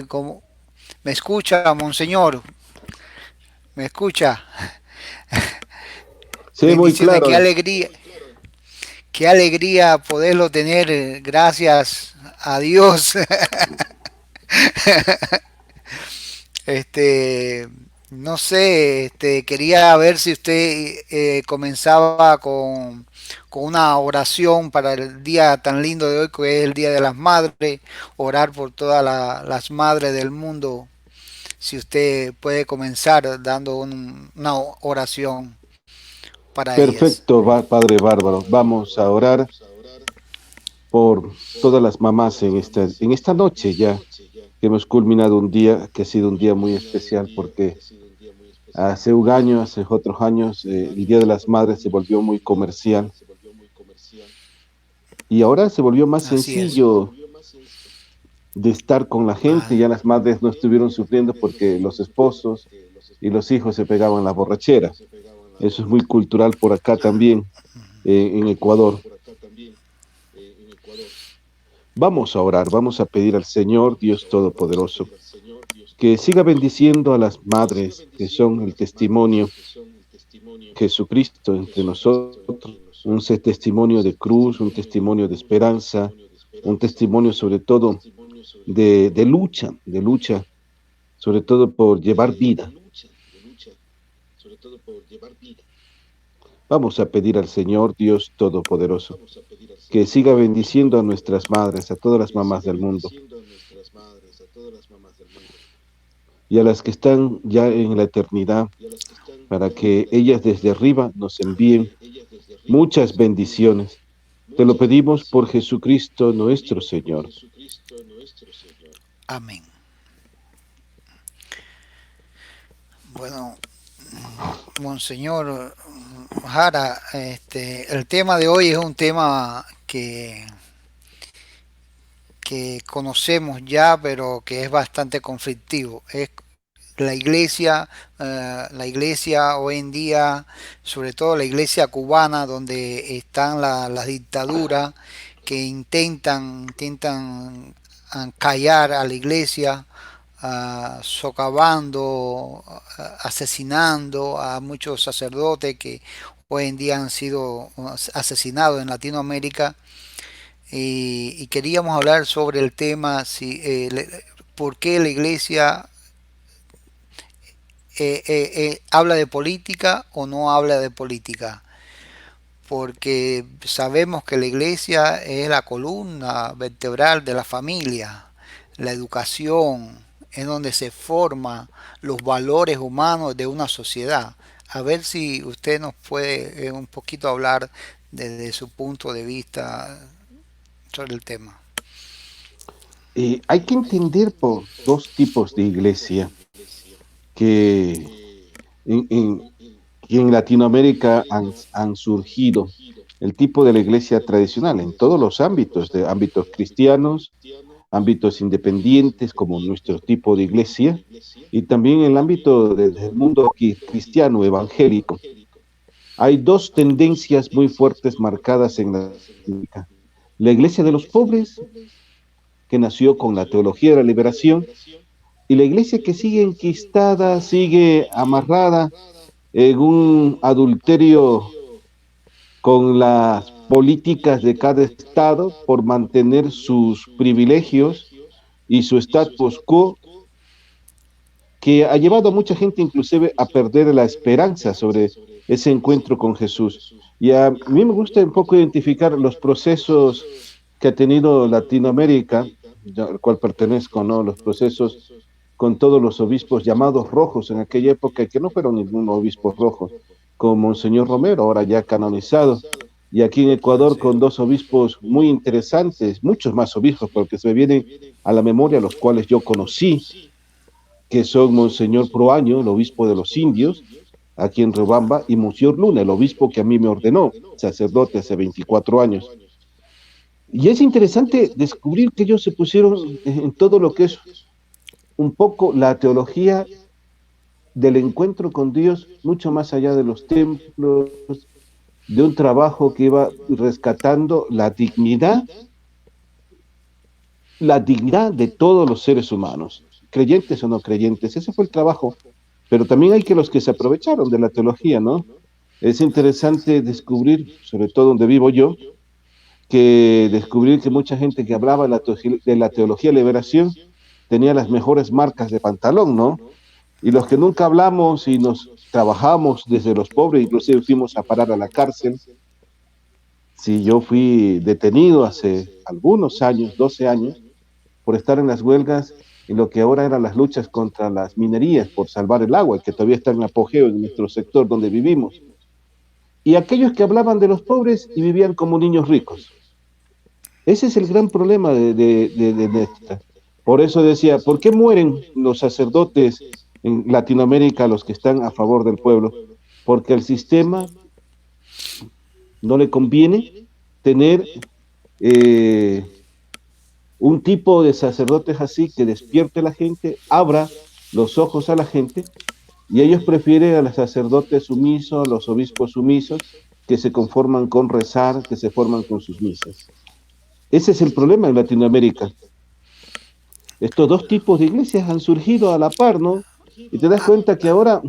como, ¿me escucha, monseñor? ¿Me escucha? Sí, muy Bendiciones, claro. qué alegría poderlo tener, gracias a Dios. Este, no sé, quería ver si usted comenzaba con una oración para el día tan lindo de hoy, que es el Día de las Madres, orar por todas las madres del mundo. Si usted puede comenzar dando una oración para ellas. Perfecto, Padre Bárbaro. Vamos a orar por todas las mamás en esta noche ya, que hemos culminado un día que ha sido un día muy especial porque hace un año, hace otros años, el Día de las Madres se volvió muy comercial y ahora se volvió más Así es. sencillo de estar con la gente. Ah, Ya las madres no estuvieron sufriendo porque los esposos y los hijos se pegaban la borrachera. Eso es muy cultural por acá también, en Ecuador. Vamos a orar, vamos a pedir al Señor Dios Todopoderoso que siga bendiciendo a las madres que son el testimonio Jesucristo entre nosotros, testimonio de cruz, un testimonio de esperanza, un testimonio sobre todo de lucha, sobre todo por llevar vida. Vamos a pedir al Señor Dios Todopoderoso que siga bendiciendo a nuestras madres, a todas las mamás del mundo y a las que están ya en la eternidad, para que ellas desde arriba nos envíen muchas bendiciones. Te lo pedimos por Jesucristo nuestro Señor. amén. Bueno, Monseñor Jara, el tema de hoy es un tema que conocemos ya, pero que es bastante conflictivo. Es la iglesia hoy en día, sobre todo la iglesia cubana, donde están las dictaduras que intentan callar a la iglesia, socavando, asesinando a muchos sacerdotes que hoy en día han sido asesinados en Latinoamérica. Y queríamos hablar sobre el tema, si, por qué la iglesia habla de política o no habla de política, porque sabemos que la iglesia es la columna vertebral de la familia, la educación, es donde se forman los valores humanos de una sociedad. A ver si usted nos puede un poquito hablar desde su punto de vista sobre el tema. Hay que entender por dos tipos de iglesia que en, en- que en Latinoamérica han surgido. El tipo de la iglesia tradicional en todos los ámbitos, de ámbitos cristianos, ámbitos independientes como nuestro tipo de iglesia, y también en el ámbito del mundo cristiano evangélico. Hay dos tendencias muy fuertes marcadas en la iglesia de los pobres, que nació con la teología de la liberación, y la iglesia que sigue enquistada, sigue amarrada en un adulterio con las políticas de cada estado por mantener sus privilegios y su status quo, que ha llevado a mucha gente inclusive a perder la esperanza sobre ese encuentro con Jesús. Y a mí me gusta un poco identificar los procesos que ha tenido Latinoamérica, al cual pertenezco, ¿no? Los procesos con todos los obispos llamados rojos en aquella época, que no fueron ningún obispo rojo, como Monseñor Romero, ahora ya canonizado, y aquí en Ecuador con dos obispos muy interesantes, muchos más obispos, porque se me vienen a la memoria los cuales yo conocí, que son Monseñor Proaño, el obispo de los indios, aquí en Riobamba, y Monseñor Luna, el obispo que a mí me ordenó, sacerdote hace 24 años. Y es interesante descubrir que ellos se pusieron en todo lo que es un poco la teología del encuentro con Dios, mucho más allá de los templos, de un trabajo que iba rescatando la dignidad de todos los seres humanos. creyentes o no creyentes. Ese fue el trabajo. Pero también hay que los que se aprovecharon de la teología, ¿no? Es interesante descubrir, sobre todo donde vivo yo, que descubrir que mucha gente que hablaba de la teología de liberación tenía las mejores marcas de pantalón, ¿no? Y los que nunca hablamos y nos trabajamos desde los pobres, inclusive fuimos a parar a la cárcel. Si yo fui detenido hace algunos años, 12 años, por estar en las huelgas en lo que ahora eran las luchas contra las minerías por salvar el agua, que todavía está en apogeo en nuestro sector donde vivimos. Y aquellos que hablaban de los pobres y vivían como niños ricos. Ese es el gran problema de Néstor. Por eso decía, ¿por qué mueren los sacerdotes en Latinoamérica, los que están a favor del pueblo? Porque al sistema no le conviene tener eh, un tipo de sacerdotes así que despierte a la gente, abra los ojos a la gente, y ellos prefieren a los sacerdotes sumisos, a los obispos sumisos, que se conforman con rezar, que se forman con sus misas. Ese es el problema en Latinoamérica. Estos dos tipos de iglesias han surgido a la par, ¿no? Y te das Ah, cuenta que ahora,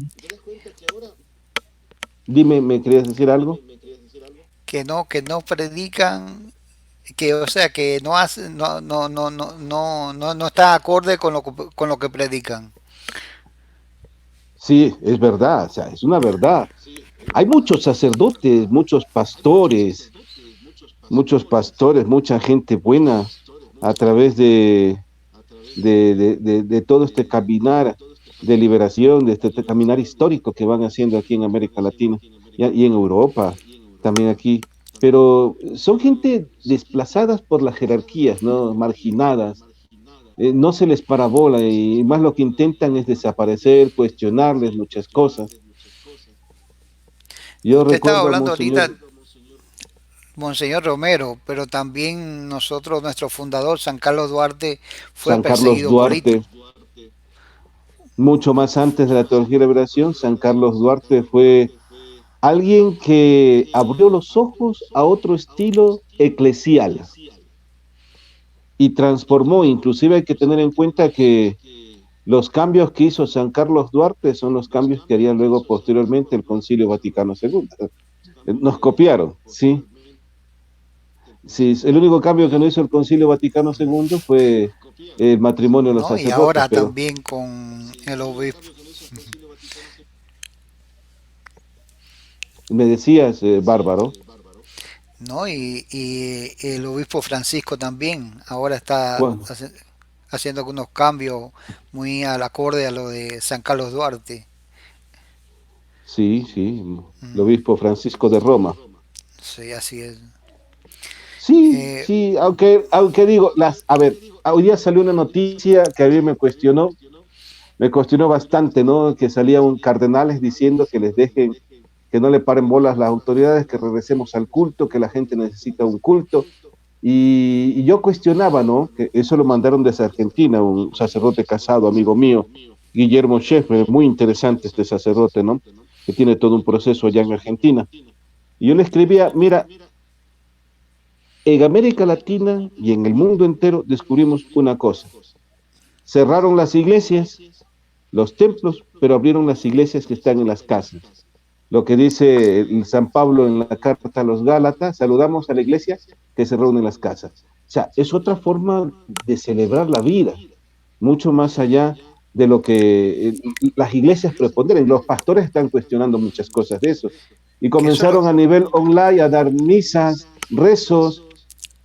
dime, ¿me querías decir algo? que no predican, que o sea que no hace, no está acorde con lo que predican. Sí, es verdad, o sea, es una verdad. Hay muchos sacerdotes, muchos pastores, mucha gente buena a través de todo este caminar de liberación, de este caminar histórico que van haciendo aquí en América Latina y en Europa, también aquí. Pero son gente desplazadas por las jerarquías, ¿no? Marginadas, no se les parabola y más lo que intentan es desaparecer, cuestionarles muchas cosas. Yo Usted estaba recuerdo a hablando Monseñor ahorita, Monseñor Romero, pero también nosotros, nuestro fundador, San Carlos Duarte, fue San Carlos perseguido político. Duarte, mucho más antes de la teología de liberación, San Carlos Duarte fue alguien que abrió los ojos a otro estilo eclesial y transformó, inclusive hay que tener en cuenta que los cambios que hizo San Carlos Duarte son los cambios que haría luego posteriormente el Concilio Vaticano II. Nos copiaron, ¿sí? Sí, el único cambio que no hizo el Concilio Vaticano II fue el matrimonio de los ¿No? Y sacerdotes, ahora pero también con el obispo, me decías, Bárbaro, ¿no? Y el obispo Francisco también, ahora está bueno, haciendo algunos cambios muy al acorde a lo de San Carlos Duarte. sí, sí, el Mm, obispo Francisco de Roma. sí, así es. Sí, Eh, sí, aunque digo, a ver, hoy día salió una noticia que a mí me cuestionó bastante, ¿no? Que salía un cardenales diciendo que les dejen, que no le paren bolas las autoridades, que regresemos al culto, que la gente necesita un culto. Y yo cuestionaba, ¿no? Que eso lo mandaron desde Argentina, un sacerdote casado, amigo mío, Guillermo Schaeffer, muy interesante este sacerdote, ¿no? Que tiene todo un proceso allá en Argentina. Y yo le escribía, mira, en América Latina y en el mundo entero descubrimos una cosa. Cerraron las iglesias, los templos, pero abrieron las iglesias que están en las casas. Lo que dice el San Pablo en la carta a los Gálatas, saludamos a la iglesia que se reúne en las casas. O sea, es otra forma de celebrar la vida, mucho más allá de lo que las iglesias proponen. Los pastores están cuestionando muchas cosas de eso. Y que eso es lo, comenzaron a nivel online a dar misas, rezos.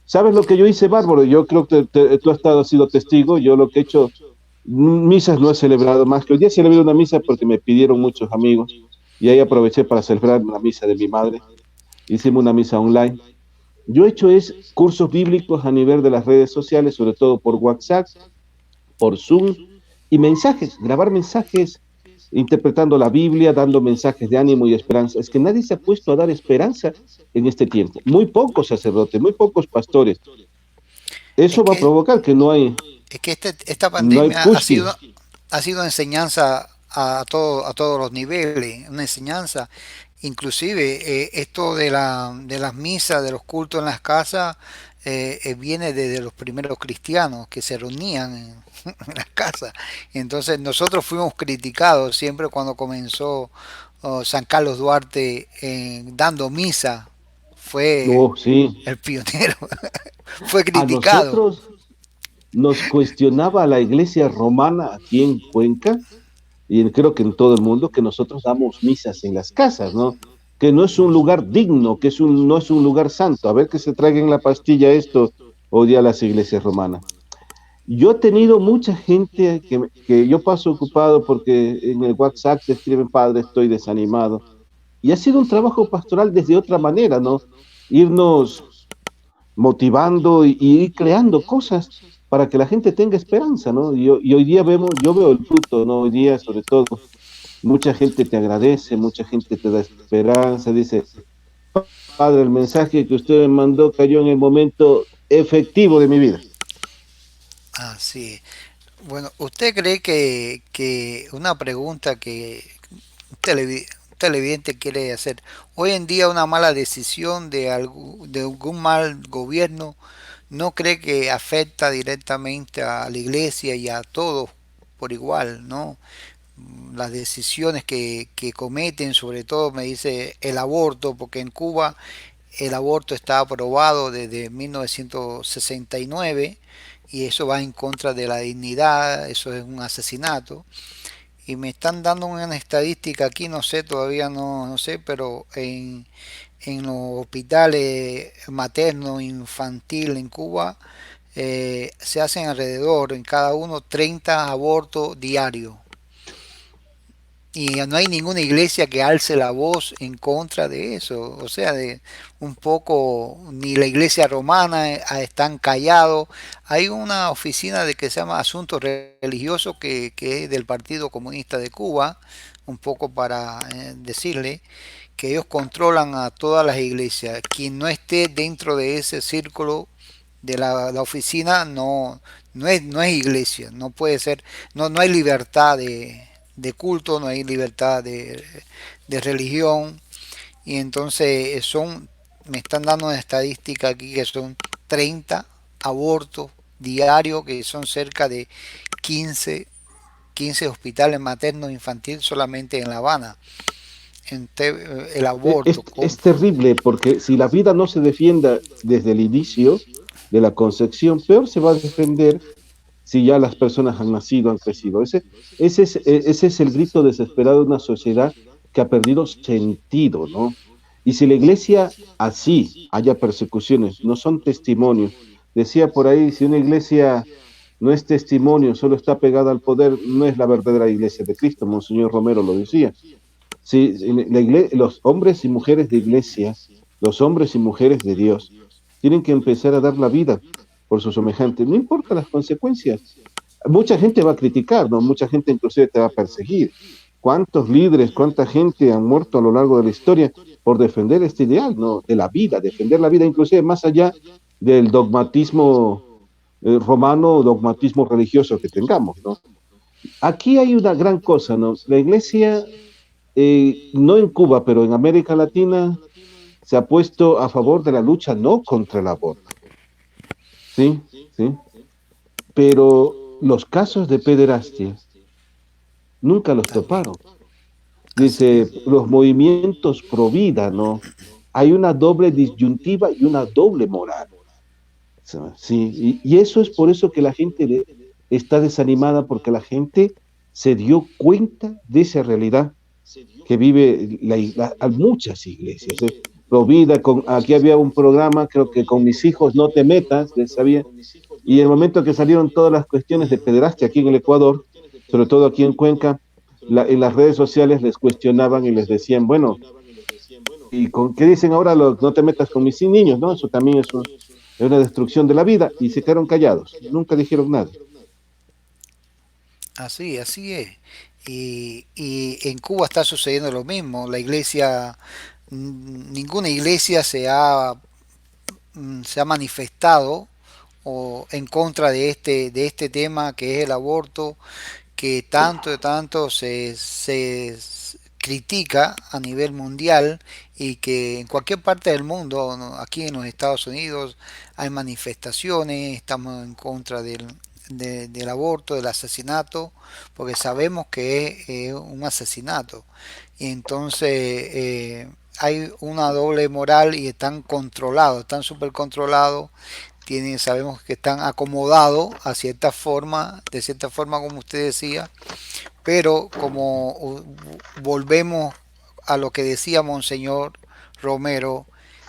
¿Sabes lo que yo hice, Bárbaro? Yo creo que tú has sido testigo. Yo lo que he hecho, misas no he celebrado más que hoy día celebré una misa porque me pidieron muchos amigos y ahí aproveché para celebrar la misa de mi madre. Hicimos una misa online. Yo he hecho es cursos bíblicos a nivel de las redes sociales, sobre todo por WhatsApp, por Zoom, y mensajes, grabar mensajes, interpretando la Biblia, dando mensajes de ánimo y esperanza. Es que nadie se ha puesto a dar esperanza en este tiempo. Muy pocos sacerdotes, muy pocos pastores. es Eso va a que provocar que es que esta no hay pandemia pushkin. ha sido enseñanza a todos los niveles, una enseñanza. Inclusive esto de las misas, de los cultos en las casas, viene desde los primeros cristianos que se reunían en las casas. Entonces nosotros fuimos criticados siempre cuando comenzó San Carlos Duarte dando misa. Fue Oh, sí. el pionero, fue A criticado. nosotros nos cuestionaba la iglesia romana aquí en Cuenca, y creo que en todo el mundo, que nosotros damos misas en las casas, ¿no? Que no es un lugar digno, no es un lugar santo. A ver que se traigan la pastilla esto, odia las iglesias romanas. Yo he tenido mucha gente que yo paso ocupado porque en el WhatsApp te escriben, padre, estoy desanimado. Y ha sido un trabajo pastoral desde otra manera, ¿no? Irnos motivando y ir creando cosas para que la gente tenga esperanza, ¿no? Y hoy día yo veo el fruto, ¿no? Hoy día, sobre todo, mucha gente te agradece, mucha gente te da esperanza, dice, padre, el mensaje que usted me mandó cayó en el momento efectivo de mi vida. Ah, sí. Bueno, ¿usted cree que una pregunta que un televidente quiere hacer, hoy en día una mala decisión de algún mal gobierno, no cree que afecta directamente a la iglesia y a todos por igual, ¿no? Las decisiones que cometen, sobre todo me dice el aborto, porque en Cuba el aborto está aprobado desde 1969 y eso va en contra de la dignidad, eso es un asesinato. Y me están dando una estadística aquí, no sé, todavía no sé, pero en los hospitales materno infantil en Cuba se hacen alrededor en cada uno 30 abortos diarios. Y no hay ninguna iglesia que alce la voz en contra de eso. O sea, de un poco, ni la iglesia romana están callados. Hay una oficina de que se llama Asuntos Religiosos que es del Partido Comunista de Cuba, un poco para decirle que ellos controlan a todas las iglesias. Quien no esté dentro de ese círculo de la oficina no es iglesia, no puede ser, no hay libertad de culto, no hay libertad de religión y entonces me están dando una estadística aquí que son 30 abortos diarios, que son cerca de 15 15 hospitales maternos infantiles solamente en La Habana. El aborto, Es terrible porque si la vida no se defienda desde el inicio de la concepción, peor se va a defender si ya las personas han nacido, han crecido. Ese es el grito desesperado de una sociedad que ha perdido sentido, ¿no? Y si la iglesia así haya persecuciones, no son testimonios. Decía por ahí, si una iglesia no es testimonio, solo está pegada al poder, no es la verdadera iglesia de Cristo. Monseñor Romero lo decía. Sí, los hombres y mujeres de iglesia, los hombres y mujeres de Dios, tienen que empezar a dar la vida por sus semejantes, no importa las consecuencias. Mucha gente va a criticar, ¿no? Mucha gente inclusive te va a perseguir. ¿Cuántos líderes, cuánta gente han muerto a lo largo de la historia por defender este ideal, ¿no? De la vida, defender la vida inclusive más allá del dogmatismo romano o dogmatismo religioso que tengamos, ¿no? Aquí hay una gran cosa, ¿no? La iglesia no en Cuba, pero en América Latina se ha puesto a favor de la lucha no contra el aborto, ¿sí? ¿Sí? Pero los casos de pederastia nunca los también. toparon. Así Dice, es. los movimientos pro vida, ¿no? Hay una doble disyuntiva y una doble moral. Sí, y eso es por eso que la gente está desanimada, porque la gente se dio cuenta de esa realidad que vive muchas iglesias. Provida, aquí había un programa, creo que con mis hijos no te metas, sabía, y el momento que salieron todas las cuestiones de pederastia aquí en el Ecuador, sobre todo aquí en Cuenca, en las redes sociales les cuestionaban y les decían, bueno, ¿y con qué dicen ahora no te metas con mis niños? ¿No? Eso también es una destrucción de la vida, y se quedaron callados, nunca dijeron nada. Así es. Y en Cuba está sucediendo lo mismo. La iglesia, ninguna iglesia se ha manifestado o en contra de este tema que es el aborto, que tanto critica a nivel mundial y que en cualquier parte del mundo, ¿no? Aquí en los Estados Unidos hay manifestaciones, estamos en contra del aborto, del asesinato, porque sabemos que es un asesinato. Y entonces hay una doble moral y están controlados, están súper controlados, tienen, sabemos que están acomodados a cierta forma, de cierta forma como usted decía, pero como volvemos a lo que decía Monseñor Romero,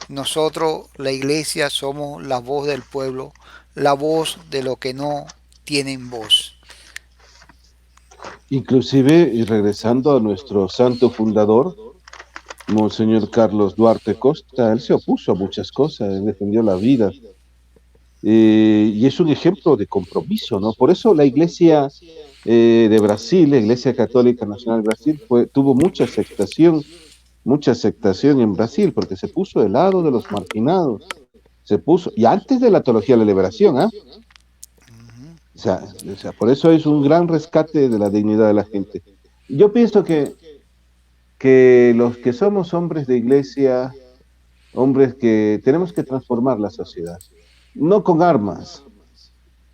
nosotros, la iglesia, somos la voz del pueblo, la voz de los que no tienen voz. Inclusive, y regresando a nuestro santo fundador, Monseñor Carlos Duarte Costa, él se opuso a muchas cosas, él defendió la vida, y es un ejemplo de compromiso, ¿no? Por eso la Iglesia de Brasil, la Iglesia Católica Nacional de Brasil, tuvo mucha aceptación en Brasil, porque se puso del lado de los marginados, se puso, y antes de la teología de la liberación, ¿ah? Por eso es un gran rescate de la dignidad de la gente. Yo pienso que los que somos hombres de iglesia, hombres que tenemos que transformar la sociedad, no con armas,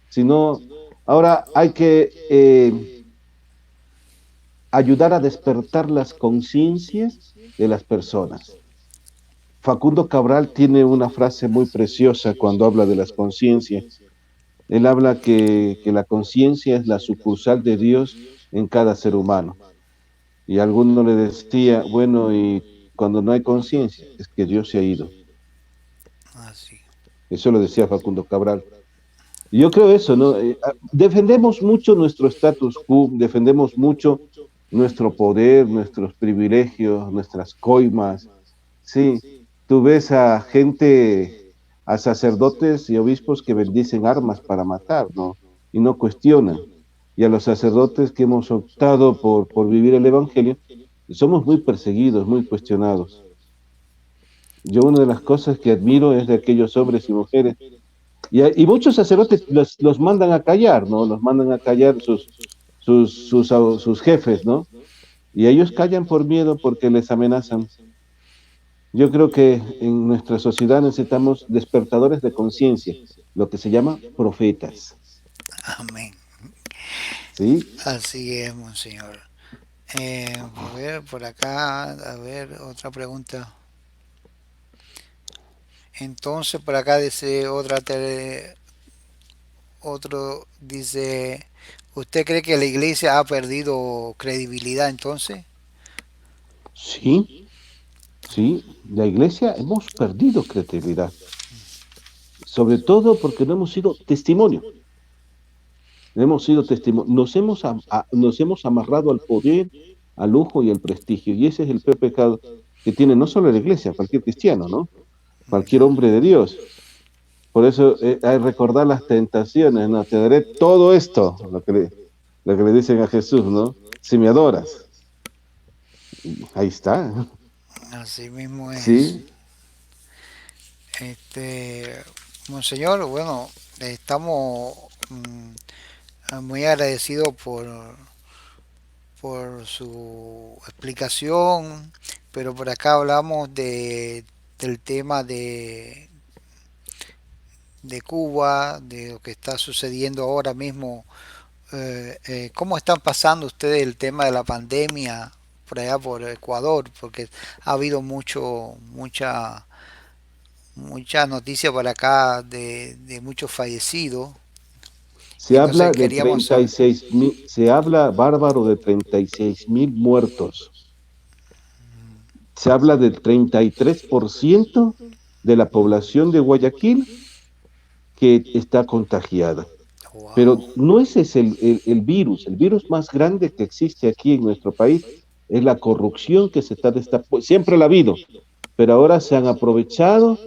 sino ahora hay que ayudar a despertar las conciencias de las personas. Facundo Cabral tiene una frase muy preciosa cuando habla de las conciencias. Él habla que la conciencia es la sucursal de Dios en cada ser humano. Y alguno le decía, bueno, y cuando no hay conciencia, es que Dios se ha ido. Así. Eso lo decía Facundo Cabral. Y yo creo eso, ¿no? Defendemos mucho nuestro status quo, defendemos mucho nuestro poder, nuestros privilegios, nuestras coimas. Sí, tú ves a gente, a sacerdotes y obispos que bendicen armas para matar, ¿no? Y no cuestionan. Y a los sacerdotes que hemos optado por vivir el Evangelio, somos muy perseguidos, muy cuestionados. Yo una de las cosas que admiro es de aquellos hombres y mujeres y muchos sacerdotes los mandan a callar, ¿no? Los mandan a callar sus jefes, ¿no? Y ellos callan por miedo porque les amenazan. Yo creo que en nuestra sociedad necesitamos despertadores de conciencia, lo que se llama profetas, Amén. ¿sí? Así es, Monseñor. A ver, por acá, a ver, otra pregunta. Entonces, por acá dice otro dice, ¿usted cree que la iglesia ha perdido credibilidad entonces? Sí, sí, la iglesia hemos perdido credibilidad, sobre todo porque no hemos sido testimonio. Hemos sido testimonios, nos hemos amarrado al poder, al lujo y al prestigio. Y ese es el peor pecado que tiene no solo la iglesia, cualquier cristiano, ¿no? Cualquier hombre de Dios. Por eso hay que recordar las tentaciones, ¿no? Te daré todo esto, lo que le dicen a Jesús, ¿no? Si me adoras. Y ahí está, Así mismo es. ¿sí? Este, Monseñor, bueno, estamos muy agradecidos por su explicación, pero por acá hablamos del tema de Cuba, de lo que está sucediendo ahora mismo. ¿Cómo están pasando ustedes el tema de la pandemia por allá por Ecuador? Porque ha habido mucha noticia por acá de muchos fallecidos. Y Se entonces habla de queríamos saber. 36.000, se habla bárbaro de 36.000 muertos. Se habla del 33% de la población de Guayaquil que está contagiada. Pero Wow. no ese es el virus. El virus más grande que existe aquí en nuestro país es la corrupción que se está destapando. Siempre la ha habido, pero ahora se han aprovechado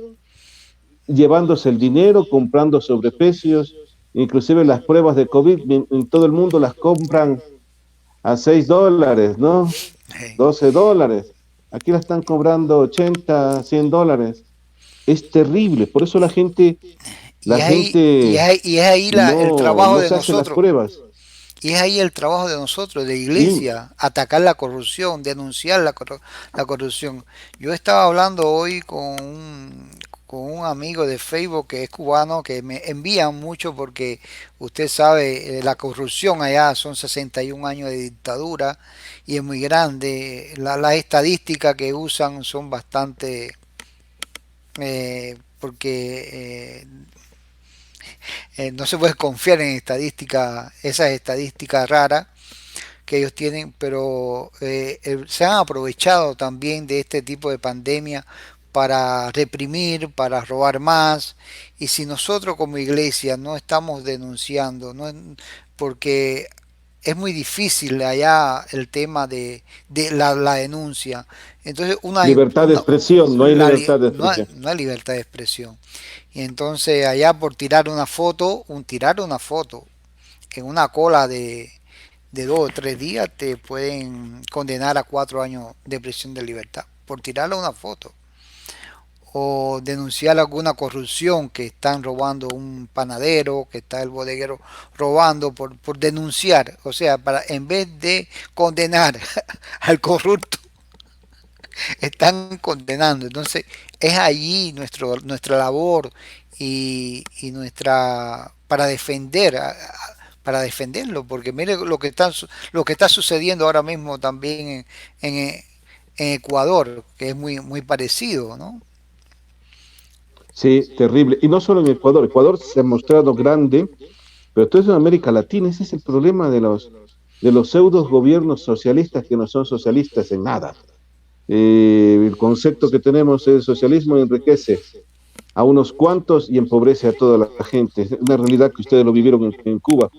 llevándose el dinero, comprando sobreprecios, inclusive las pruebas de COVID en todo el mundo las compran a $6, ¿no? Hey. $12. Aquí la están cobrando 80, $100. Es terrible, por eso Y la es ahí, gente y es ahí el no trabajo no de se hace las nosotros. pruebas. Y es ahí el trabajo de nosotros, de Sí, iglesia, atacar la corrupción, denunciar la corrupción. Yo estaba hablando hoy con un amigo de Facebook que es cubano, que me envía mucho porque usted sabe, la corrupción allá son 61 años de dictadura y es muy grande. Las estadísticas que usan son bastante, porque no se puede confiar en estadísticas, esas estadísticas raras que ellos tienen, pero se han aprovechado también de este tipo de pandemia para reprimir, para robar más. Y si nosotros como iglesia no estamos denunciando, no, porque es muy difícil allá el tema de la denuncia. Entonces libertad de expresión, no hay libertad de expresión. no hay libertad de expresión. Y entonces allá por tirar una foto, tirar una foto en una cola de 2 o 3 días te pueden condenar a 4 años de prisión de libertad por tirarle una foto o denunciar alguna corrupción que están robando un panadero, que está el bodeguero robando por denunciar, o sea, para en vez de condenar al corrupto, están condenando. Entonces, es allí nuestra labor y nuestra para defenderlo, porque mire lo que está sucediendo ahora mismo también en Ecuador, que es muy parecido, ¿no? Sí, terrible. Y no solo en Ecuador. Ecuador se ha mostrado grande, pero todo eso en América Latina. Ese es el problema de los pseudos gobiernos socialistas que no son socialistas en nada. El concepto que tenemos es socialismo enriquece a unos cuantos y empobrece a toda la gente. Es una realidad que ustedes lo vivieron en Cuba.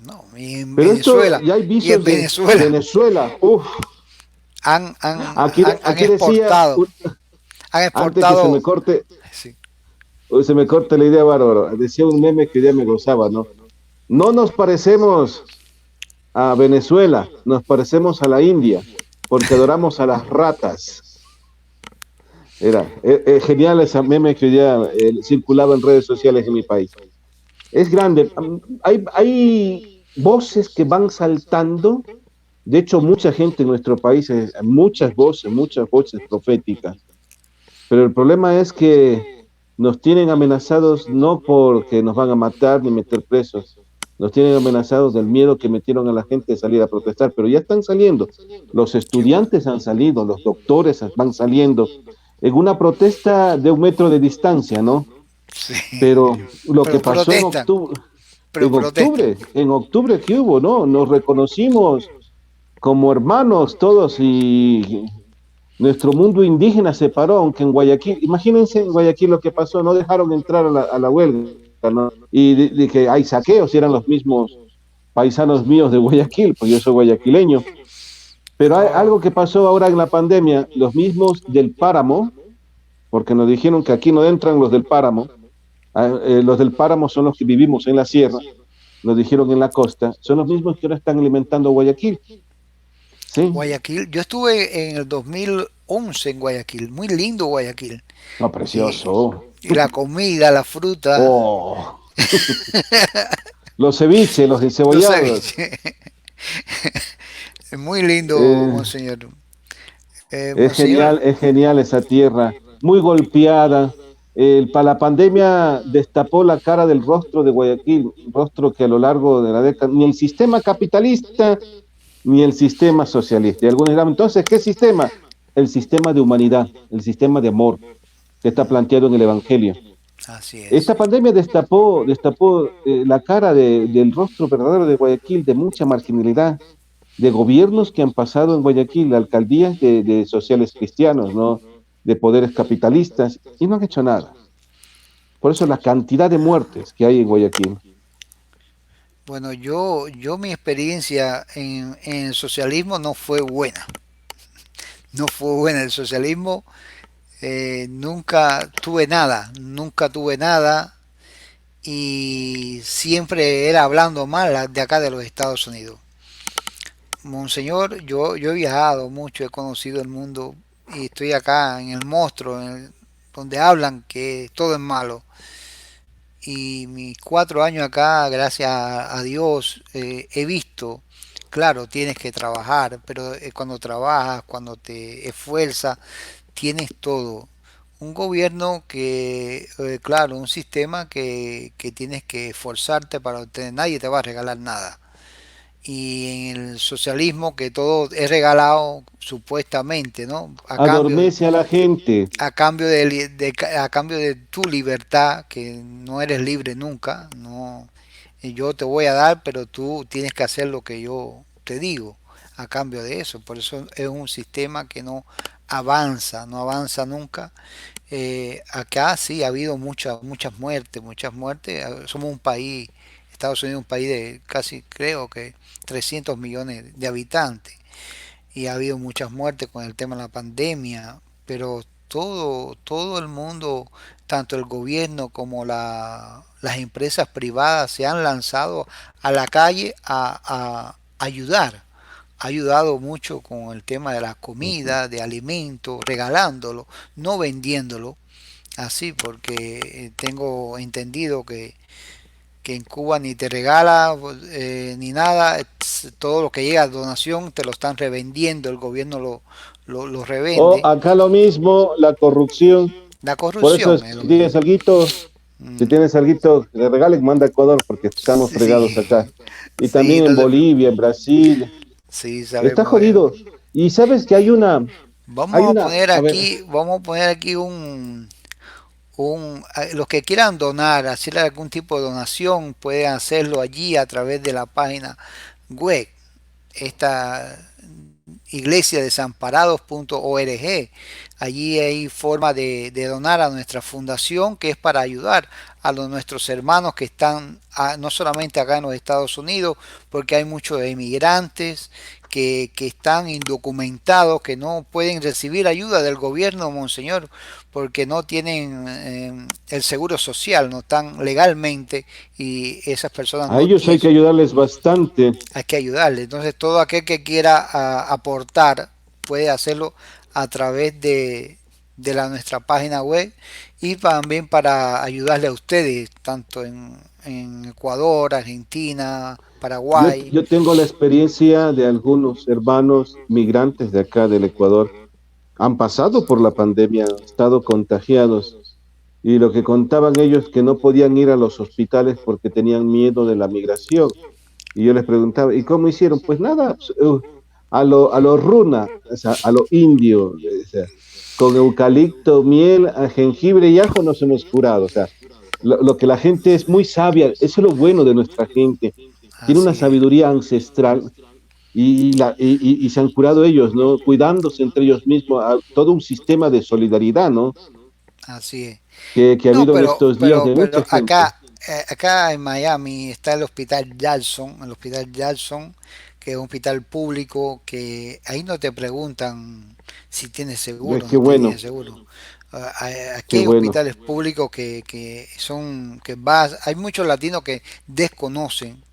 No, y en Pero esto Venezuela, ya hay y en vicios de Venezuela Venezuela. Uf, han aquí decía, exportado, han antes que exportado, sí, se me corte la idea, bárbaro, decía un meme que ya me gozaba, ¿no? No nos parecemos a Venezuela, nos parecemos a la India, porque adoramos a las ratas. Era genial ese meme que ya circulaba en redes sociales en mi país. Es grande. Hay voces que van saltando. De hecho, mucha gente en nuestro país, muchas voces proféticas. Pero el problema es que nos tienen amenazados no porque nos van a matar ni meter presos. Nos tienen amenazados del miedo que metieron a la gente de salir a protestar. Pero ya están saliendo. Los qué bueno, estudiantes han salido, los doctores van saliendo en una protesta de 1 metro de distancia, ¿no? sí, Pero lo que pero pasó protestan, pero protestan. en octubre que hubo, ¿no? Nos reconocimos como hermanos todos y nuestro mundo indígena se paró, aunque en Guayaquil, imagínense en Guayaquil lo que pasó, no dejaron entrar a la huelga, ¿no? Y de que hay saqueos, y eran los mismos paisanos míos de Guayaquil, pues yo soy guayaquileño. Pero hay Oh, algo que pasó ahora en la pandemia, los mismos del páramo, porque nos dijeron que aquí no entran los del páramo, los del páramo son los que vivimos en la sierra, nos dijeron en la costa, son los mismos que ahora están alimentando Guayaquil, ¿sí? Guayaquil, yo estuve en el 2011 en Guayaquil, muy lindo Guayaquil. No, Y, precioso. y la comida, la fruta, Oh, los ceviches, los los encebollados. ceviches. Muy lindo, Eh, monseñor. Monseñor, es genial esa tierra, muy golpeada. Para la pandemia destapó la cara del rostro de Guayaquil, rostro que a lo largo de la década, ni el sistema capitalista ni el sistema socialista. Y algunos dirán, entonces, ¿qué sistema? El sistema de humanidad, el sistema de amor que está planteado en el Evangelio. así es. Esta pandemia destapó la cara del rostro verdadero de Guayaquil, de mucha marginalidad, de gobiernos que han pasado en Guayaquil, alcaldías de sociales cristianos, ¿no? De poderes capitalistas, y no han hecho nada. Por eso la cantidad de muertes que hay en Guayaquil. Bueno, yo mi experiencia en el socialismo no fue buena. No fue buena el socialismo. Nunca tuve nada y siempre era hablando mal de acá de los Estados Unidos. Monseñor, yo he viajado mucho, he conocido el mundo y estoy acá en el monstruo, donde hablan que todo es malo. y mis 4 años acá, gracias a Dios, he visto, claro, tienes que trabajar, pero cuando trabajas, cuando te esfuerzas, tienes todo. Un gobierno que, claro, un sistema que tienes que esforzarte para obtener, nadie te va a regalar nada. Y en el socialismo que todo es regalado supuestamente, ¿no? Adormece a la gente. A cambio de tu libertad, que no eres libre nunca, no, yo te voy a dar, pero tú tienes que hacer lo que yo te digo a cambio de eso. Por eso es un sistema que no avanza, no avanza nunca. Acá sí ha habido muchas muertes, muchas muertes. Somos un país, Estados Unidos es un país de casi creo que 300 millones de habitantes y ha habido muchas muertes con el tema de la pandemia, pero todo el mundo, tanto el gobierno como las empresas privadas se han lanzado a la calle a ayudar. Ha ayudado mucho con el tema de la Ujú. comida, de alimentos, regalándolo, no vendiéndolo, así, porque tengo entendido que en Cuba ni te regala ni nada, todo lo que llega a donación te lo están revendiendo, el gobierno lo O revende. acá lo mismo, la corrupción. La Por eso, corrupción es lo si mismo. tienes alguito, si Mm, tienes alguito, le regalen, manda a Ecuador porque estamos sí, sí, fregados acá. Y sí, también en entonces, Bolivia, en Brasil. sí, Está sabemos eso. jodido. Y sabes que Vamos a poner aquí los que quieran donar, hacer algún tipo de donación, pueden hacerlo allí a través de la página web. Esta iglesiadesamparados.org. Allí hay forma de donar a nuestra fundación que es para ayudar a nuestros hermanos que están no solamente acá en los Estados Unidos, porque hay muchos inmigrantes que están indocumentados, que no pueden recibir ayuda del gobierno, monseñor, porque no tienen el seguro social, no están legalmente y esas personas a no ellos hay tienen, que ayudarles bastante. hay que ayudarle. Entonces todo aquel que quiera aportar puede hacerlo a través nuestra página web y también para ayudarle a ustedes, tanto en Ecuador, Argentina, Paraguay. Yo tengo la experiencia de algunos hermanos migrantes de acá del Ecuador. Han pasado por la pandemia, han estado contagiados. Y lo que contaban ellos que no podían ir a los hospitales porque tenían miedo de la migración. Y yo les preguntaba, ¿y cómo hicieron? Pues nada, pues, a lo runa, o sea, a lo indio, o sea, con eucalipto, miel, jengibre y ajo nos hemos curado. O sea, lo que la gente es muy sabia, eso es lo bueno de nuestra gente. Tiene una Así es, sabiduría ancestral y se han curado ellos, ¿no? Cuidándose entre ellos mismos, todo un sistema de solidaridad, ¿no? así es. Que ha No, habido en estos días de mucha pero gente. acá en Miami está el hospital Jackson, que es un hospital público que ahí no te preguntan si tienes seguro o Qué no tienes bueno, seguro. qué Aquí hay bueno. hospitales públicos que son, que vas, hay muchos latinos que desconocen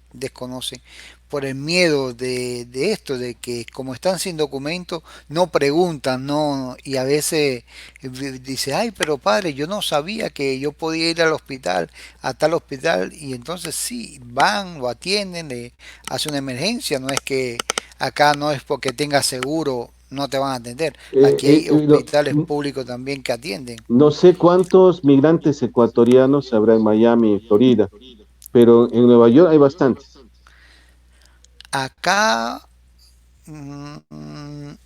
por el miedo de esto, de que como están sin documentos, no preguntan, no, y a veces dice, ay, pero padre, yo no sabía que yo podía ir al hospital, a tal hospital, y entonces sí, van, lo atienden, le hace una emergencia, no es que acá no es porque tengas seguro, no te van a atender. Eh, Aquí eh, hay eh, no, hospitales públicos también que atienden. no sé cuántos migrantes ecuatorianos habrá en Miami, en Florida, pero en Nueva York hay bastantes. Acá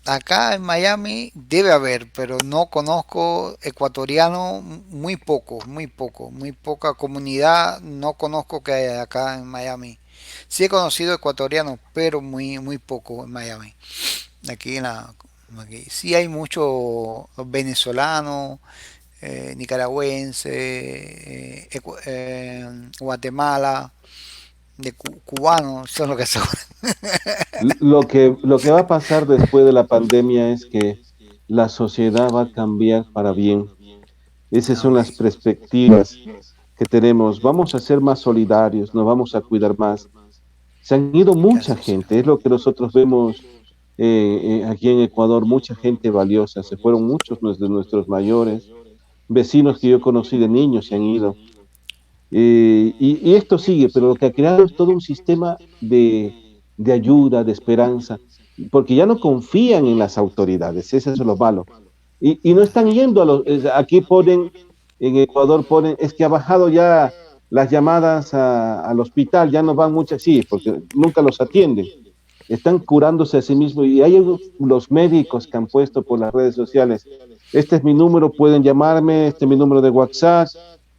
acá en Miami debe haber, pero no conozco ecuatoriano, muy poca comunidad, no conozco que hay acá en Miami. Sí he conocido ecuatorianos, pero muy poco en Miami. Aquí en la, aquí. Sí hay muchos venezolanos, nicaragüenses, Guatemala, cubanos, son los que son. Lo que va a pasar después de la pandemia es que la sociedad va a cambiar para bien. Esas son las Ok. perspectivas que tenemos. Vamos a ser más solidarios, nos vamos a cuidar más. Se han ido Que mucha así sea. gente, es lo que nosotros vemos aquí en Ecuador, mucha gente valiosa. Se fueron muchos de nuestros mayores, vecinos que yo conocí de niños se han ido. Y esto sigue, pero lo que ha creado es todo un sistema de ayuda, de esperanza, porque ya no confían en las autoridades, eso es lo malo. Y no están yendo a los, aquí ponen, en Ecuador ponen, es que ha bajado ya las llamadas al hospital, ya no van muchas, sí, porque nunca los atienden, están curándose a sí mismos y hay los médicos que han puesto por las redes sociales, este es mi número, pueden llamarme, este es mi número de WhatsApp,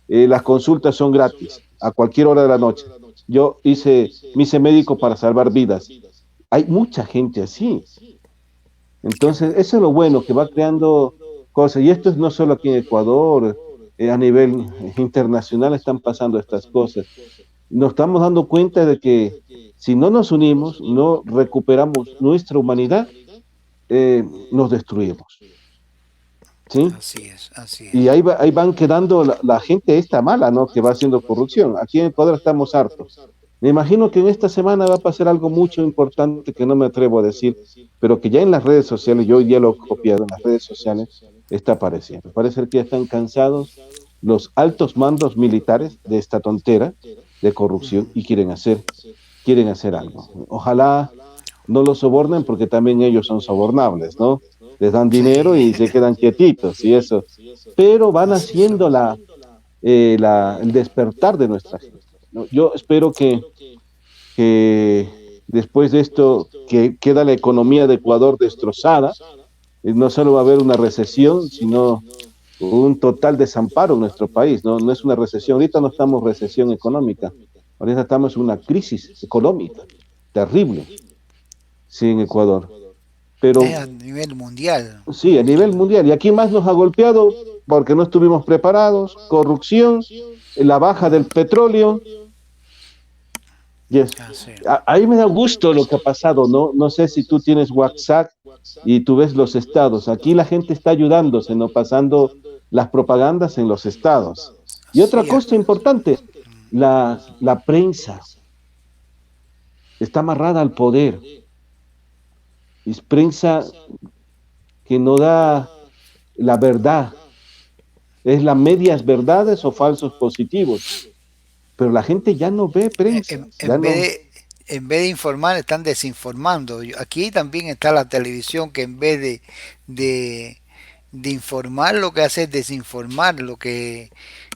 las consultas son gratis a cualquier hora de la noche. Me hice médico para salvar vidas. Hay mucha gente así. Qué Entonces, bueno. eso es lo bueno, que va creando cosas. Y esto es no solo aquí en Ecuador, a nivel internacional están pasando estas cosas. Nos estamos dando cuenta de que si no nos unimos, no recuperamos nuestra humanidad, nos destruimos. ¿Sí? Así es, así Y es. ahí van quedando la gente esta mala, ¿no? Que va haciendo corrupción. Aquí en Ecuador estamos hartos. Me imagino que en esta semana va a pasar algo mucho importante que no me atrevo a decir, pero que ya en las redes sociales, yo hoy día lo he copiado en las redes sociales, está apareciendo. Parece que ya están cansados los altos mandos militares de esta tontera de corrupción y quieren hacer algo. Ojalá no los sobornen porque también ellos son sobornables, ¿no? Les dan dinero Sí, y se quedan quietitos y eso, pero van así haciendo son. el despertar de nuestra gente, ¿no? Yo espero que después de esto, que queda la economía de Ecuador destrozada, no solo va a haber una recesión, sino un total desamparo en nuestro país, ¿no? No es una recesión, ahorita no estamos en recesión económica, ahorita estamos en una crisis económica terrible, sí, en Ecuador. Es Pero a nivel mundial. sí, a nivel mundial. Y aquí más nos ha golpeado porque no estuvimos preparados, corrupción, la baja del petróleo y eso. Así. Ahí me da gusto lo que ha pasado, ¿no? No sé si tú tienes WhatsApp y tú ves los estados. Aquí la gente está ayudándose, ¿no? Pasando las propagandas en los estados. Y otra Sí, cosa importante, la prensa está amarrada al poder. Es prensa que no da la verdad, es las medias verdades o falsos positivos. Pero la gente ya no ve prensa, ya en vez no, en vez de informar, están desinformando. Aquí también está la televisión que en vez de, de informar, lo que hace es desinformar, lo que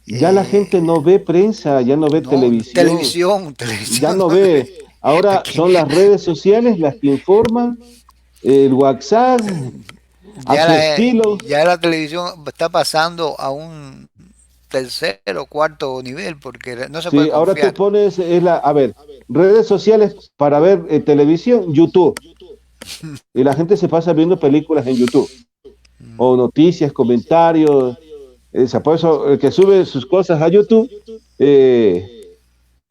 ya la gente no ve prensa, ya no ve no, televisión, televisión, ya televisión no no ve. ve. Ahora Aquí son las redes sociales las que informan, el WhatsApp, a su estilo. ya la televisión está pasando a un tercer o cuarto nivel porque no se puede Sí, ahora tú confiar. pones, a ver, redes sociales para ver televisión, YouTube. Y la gente se pasa viendo películas en YouTube, o noticias, comentarios. Por eso el que sube sus cosas a YouTube eh,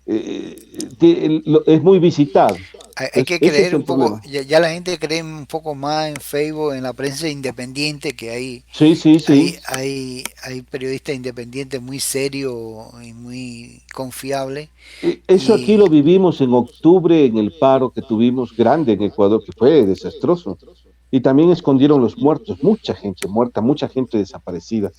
es muy visitado. Hay Entonces, que ese es creer el un poco, problema. ya la gente cree un poco más en Facebook, en la prensa independiente, que Sí, sí, sí. hay periodistas independientes muy serios y muy confiables. Eso aquí lo Y vivimos en octubre en el paro que tuvimos grande en Ecuador, que fue desastroso. Y también escondieron los muertos, mucha gente muerta, mucha gente desaparecida.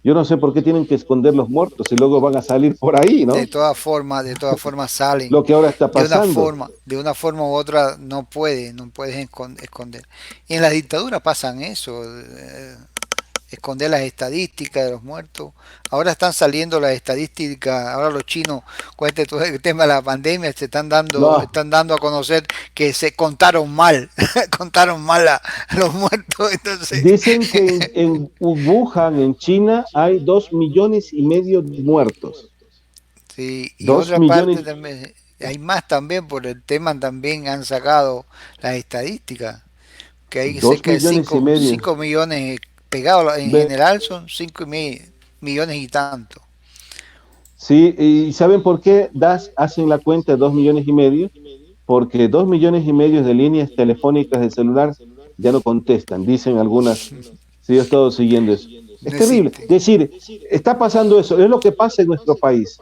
Yo no sé por qué tienen que esconder los muertos y luego van a salir por ahí, ¿no? de todas formas salen Lo que ahora está pasando. de una forma u otra no puedes esconder. Y en las dictaduras pasan eso, esconder las estadísticas de los muertos. Ahora están saliendo las estadísticas, ahora los chinos con todo el tema de la pandemia No, están dando a conocer que se contaron mal, contaron mal los muertos, entonces dicen que en Wuhan, en China, hay 2,5 millones de muertos. sí, y Dos otra parte millones, también, hay más también por el tema también han sacado las estadísticas, que hay dos cerca de millones y medio. 5 millones pegados en Ve, general son 5 millones y tanto. sí, ¿y saben por qué hacen la cuenta de 2,5 millones? Porque 2,5 millones de líneas telefónicas de celular ya no contestan, dicen algunas. Sí, yo he estado siguiendo eso. Es No terrible. existe. Es decir, está pasando eso, es lo que pasa en nuestro país.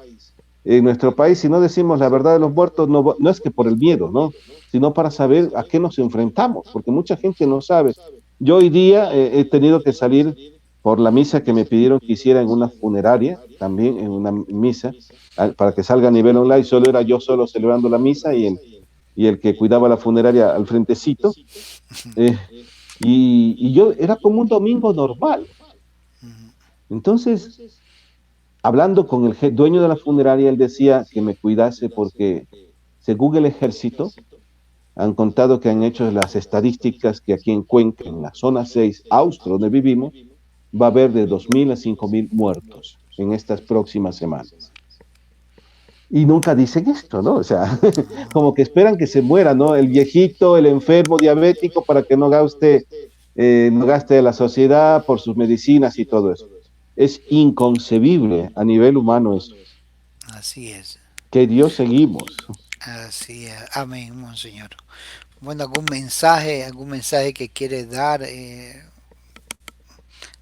En nuestro país, si no decimos la verdad de los muertos, no, no es que por el miedo, ¿no? Sino para saber a qué nos enfrentamos, porque mucha gente no sabe. Yo hoy día he tenido que salir por la misa que me pidieron que hiciera en una funeraria, también en una misa, para que salga a nivel online, solo era yo solo celebrando la misa y el que cuidaba la funeraria al frentecito. eh, y yo era como un domingo normal. Entonces, hablando con el dueño de la funeraria, él decía que me cuidase porque, según el ejército, han contado que han hecho las estadísticas que aquí en Cuenca, en la zona 6 Austro, donde vivimos, va a haber de 2.000 a 5.000 muertos en estas próximas semanas. Y nunca dicen esto, ¿no? O sea, como que esperan que se muera, ¿no? El viejito, el enfermo diabético, para que no gaste la sociedad por sus medicinas y todo eso. Es inconcebible a nivel humano eso. Así es. Que Dios seguimos. Así es. Amén, monseñor. Bueno, algún mensaje que quiere dar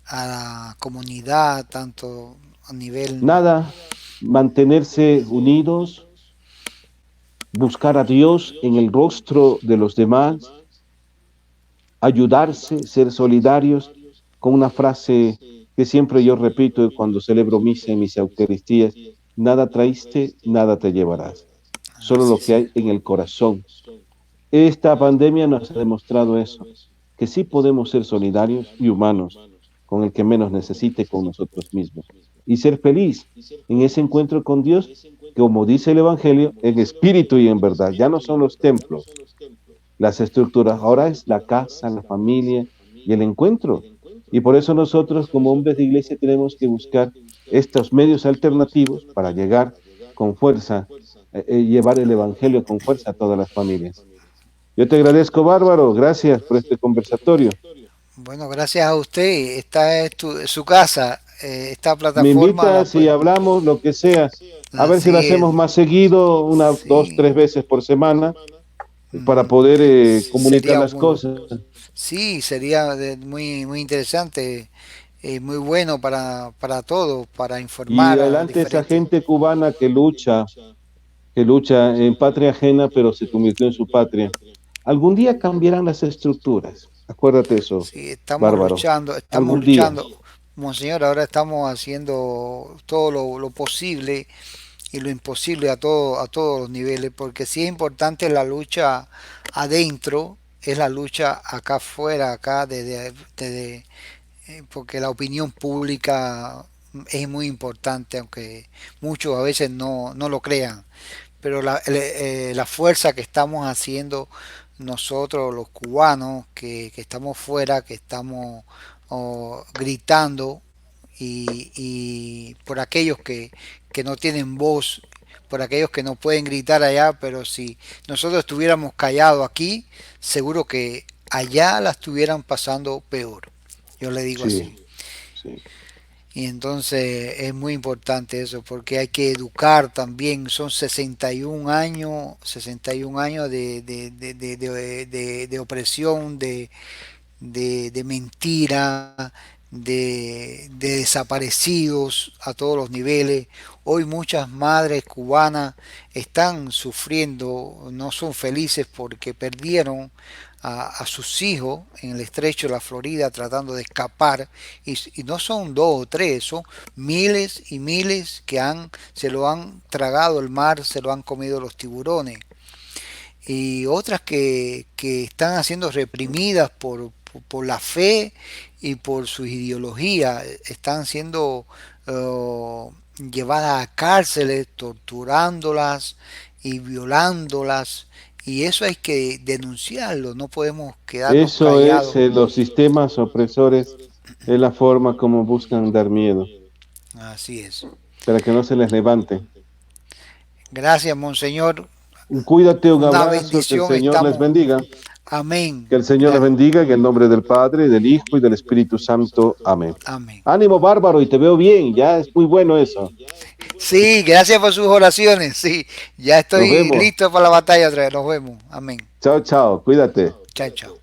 a la comunidad, tanto a nivel... Nada, mantenerse unidos, buscar a Dios en el rostro de los demás, ayudarse, ser solidarios, con una frase que siempre yo repito cuando celebro misa y mis Eucaristías: nada traíste, nada te llevarás, solo Así lo que es. hay en el corazón. Esta pandemia nos ha demostrado eso, que sí podemos ser solidarios y humanos con el que menos necesite, con nosotros mismos, y ser feliz en ese encuentro con Dios, que, como dice el Evangelio, en espíritu y en verdad. Ya no son los templos, las estructuras, ahora es la casa, la familia y el encuentro. Y por eso nosotros como hombres de iglesia tenemos que buscar estos medios alternativos para llegar con fuerza, llevar el Evangelio con fuerza a todas las familias. Yo te agradezco, Bárbaro, gracias por este conversatorio. Bueno, gracias a usted. Esta es su casa. Esta Me plataforma la invitas y puede... hablamos lo que sea, a ver si lo Así es. hacemos más seguido, una, dos, Sí. tres veces por semana, para Mm, poder comunicar sería las muy... cosas. Sí, sería muy, muy interesante, muy bueno para todos, para Y informar a adelante esa diferentes. gente cubana que lucha en patria ajena, pero se convirtió en su patria. Algún día cambiarán las estructuras. Acuérdate eso, Sí, Bárbaro. estamos Algún día. luchando. Monseñor, ahora estamos haciendo todo lo posible y lo imposible a todos los niveles, porque sí es importante la lucha adentro, es la lucha acá afuera, acá porque la opinión pública es muy importante, aunque muchos a veces no lo crean, pero la fuerza que estamos haciendo nosotros los cubanos, que estamos fuera, que estamos gritando y por aquellos que no tienen voz, por aquellos que no pueden gritar allá, pero si nosotros estuviéramos callados aquí, seguro que allá la estuvieran pasando peor. Yo le digo así. Sí, sí. Y entonces es muy importante eso, porque hay que educar también. Son 61 años de opresión, de mentira, de desaparecidos a todos los niveles. Hoy muchas madres cubanas están sufriendo, no son felices porque perdieron a sus hijos en el estrecho de la Florida tratando de escapar y no son dos o tres, son miles y miles que se lo han tragado el mar, se lo han comido los tiburones y otras que están siendo reprimidas por la fe y por su ideología, están siendo llevadas a cárceles, torturándolas y violándolas. Y eso hay que denunciarlo, no podemos quedarnos Eso es, callados. los sistemas opresores, es la forma como buscan dar miedo, Así es. para que no se les levante. Gracias, Monseñor. Cuídate, un Una abrazo, que el bendición, Señor les estamos. bendiga. Amén. Que el Señor les bendiga en el nombre del Padre, del Hijo y del Espíritu Santo. Amén. Amén. Ánimo, Bárbaro, y te veo bien, ya es muy bueno eso. Sí, gracias por sus oraciones. Sí, ya Nos estoy vemos. listo para la batalla otra vez. Nos vemos. Amén. Chao, chao, cuídate. Chao, chao.